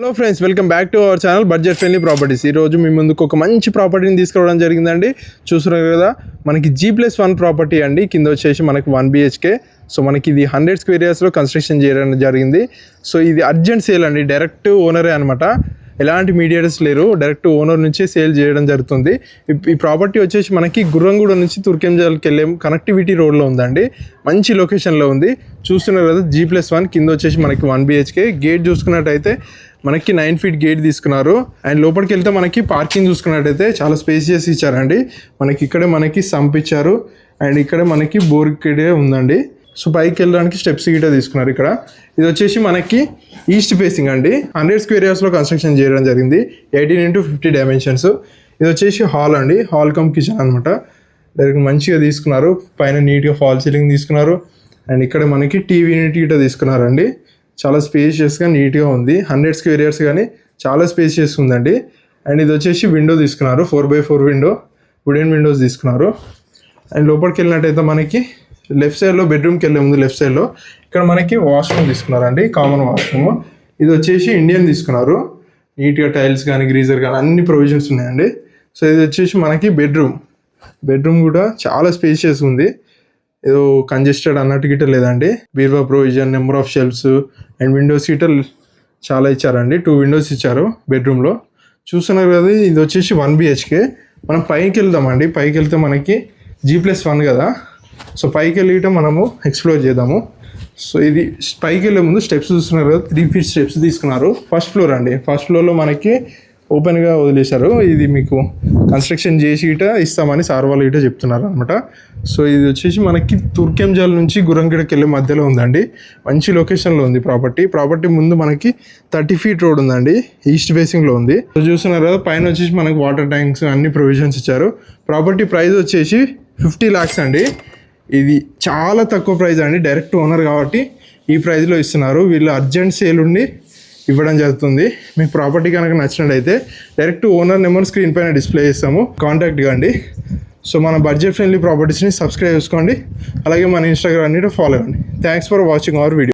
Hello friends, welcome back to our channel budget friendly properties. ఈరోజు మీ ముందుకు ఒక మంచి ప్రాపర్టీని తీసుకురావడం జరిగిందండి. చూస్తున్నారు కదా, మనకి G+1 ప్రాపర్టీ అండి. కింద వచ్చేసి మనకి 1 BHK. సో మనకి ఇది 100 స్క్వేర్ యార్డ్స్లో కన్స్ట్రక్షన్ చేయడం జరిగింది. సో ఇది అర్జెంట్ సేల్ అండి, డైరెక్ట్ ఓనరే అనమాట. ఎలాంటి మీడియేటర్స్ లేరు, డైరెక్ట్ ఓనర్ నుంచే సేల్ చేయడం జరుగుతుంది. ఈ ప్రాపర్టీ వచ్చేసి మనకి గుర్రంగూడ నుంచి తుర్కెంజల్కి వెళ్ళే కనెక్టివిటీ రోడ్లో ఉందండి. మంచి లొకేషన్లో ఉంది. చూస్తున్నారు కదా, G+1 కింద వచ్చేసి మనకి 1 BHK. గేట్ చూసుకున్నట్టయితే మనకి 9 feet గేట్ తీసుకున్నారు. అండ్ లోపలికి వెళ్తే మనకి పార్కింగ్ చూసుకున్నట్టయితే చాలా స్పేసియస్ ఇచ్చారండి. మనకి ఇక్కడే మనకి సంప్ ఇచ్చారు అండ్ ఇక్కడ మనకి బోర్ కిడే ఉందండి. సో పైకి వెళ్ళడానికి స్టెప్స్ గిట్ట తీసుకున్నారు. ఇక్కడ ఇది వచ్చేసి మనకి ఈస్ట్ ఫేసింగ్ అండి. 100 స్క్వేర్ యార్డ్స్లో కన్స్ట్రక్షన్ చేయడం జరిగింది. 18x50 dimensions. ఇది వచ్చేసి హాల్ అండి, హాల్ కమ్ కిచెన్ అనమాట. డైరెక్ట్ మంచిగా తీసుకున్నారు. పైన నీట్గా ఫాల్ సీలింగ్ తీసుకున్నారు. అండ్ ఇక్కడ మనకి టీవీ యూనిట్ గిట్ట తీసుకున్నారండి. చాలా స్పేషియస్గా నీట్గా ఉంది. 100 స్క్వేర్ యార్డ్స్ కానీ చాలా స్పేషియస్ ఉందండి. అండ్ ఇది వచ్చేసి విండో తీసుకున్నారు, 4x4 విండో, వుడెన్ విండోస్ తీసుకున్నారు. అండ్ లోపలికి వెళ్ళినట్టయితే మనకి లెఫ్ట్ సైడ్లో బెడ్రూమ్కి వెళ్ళే ముందు లెఫ్ట్ సైడ్లో ఇక్కడ మనకి వాష్రూమ్ తీసుకున్నారండి, కామన్ వాష్రూమ్. ఇది వచ్చేసి ఇండియన్ తీసుకున్నారు. నీట్గా టైల్స్ కానీ గ్రీజర్ కానీ అన్ని ప్రొవిజన్స్ ఉన్నాయండి. సో ఇది వచ్చేసి మనకి బెడ్రూమ్ కూడా చాలా స్పేషియస్ ఉంది. ఏదో కంజెస్టెడ్ అన్నట్టు గిట్ట లేదండి. బీర్వా provision, number of shelves and windows గిట్ట చాలా ఇచ్చారండి. 2 విండోస్ ఇచ్చారు బెడ్రూమ్లో. చూస్తున్నారు కదా, ఇది వచ్చేసి 1 BHK. మనం పైకి వెళ్దామండి. పైకి వెళ్తే మనకి G+1 కదా. సో పైకి వెళ్ళి మనము ఎక్స్ప్లోర్ చేద్దాము. సో ఇది పైకి వెళ్ళే ముందు స్టెప్స్ చూస్తున్నారు కదా, 3 feet స్టెప్స్ తీసుకున్నారు. ఫస్ట్ ఫ్లోర్ అండి. ఫస్ట్ ఫ్లోర్లో మనకి ఓపెన్గా వదిలేశారు. ఇది మీకు కన్స్ట్రక్షన్ చేసి గిట ఇస్తామని సార్ వాళ్ళు గిట చెప్తున్నారు అనమాట. సో ఇది వచ్చేసి మనకి తుర్కెంజల్ నుంచి గుర్రంగూడకి వెళ్ళే మధ్యలో ఉందండి. మంచి లొకేషన్లో ఉంది ప్రాపర్టీ ముందు మనకి 30 feet రోడ్ ఉందండి, ఈస్ట్ ఫేసింగ్లో ఉంది. సో చూస్తున్నారు కదా, పైన వచ్చేసి మనకి వాటర్ ట్యాంక్స్ అన్ని ప్రొవిజన్స్ ఇచ్చారు. ప్రాపర్టీ ప్రైస్ వచ్చేసి 50 lakhs అండి. ఇది చాలా తక్కువ ప్రైస్ అండి, డైరెక్ట్ ఓనర్ కాబట్టి ఈ ప్రైస్లో ఇస్తున్నారు. వీళ్ళు అర్జెంట్ సేల్ ఉండి ఇవ్వడం జరుగుతుంది. మీకు ప్రాపర్టీ కనుక నచ్చినట్టయితే డైరెక్ట్ ఓనర్ నెంబర్ స్క్రీన్ పైన డిస్ప్లే చేస్తాము, కాంటాక్ట్ కండి. సో మన బడ్జెట్ ఫ్రెండ్లీ ప్రాపర్టీస్ని సబ్స్క్రైబ్ చేసుకోండి. అలాగే మన ఇన్స్టాగ్రామ్ని ఫాలో అవ్వండి. Thanks for watching our video.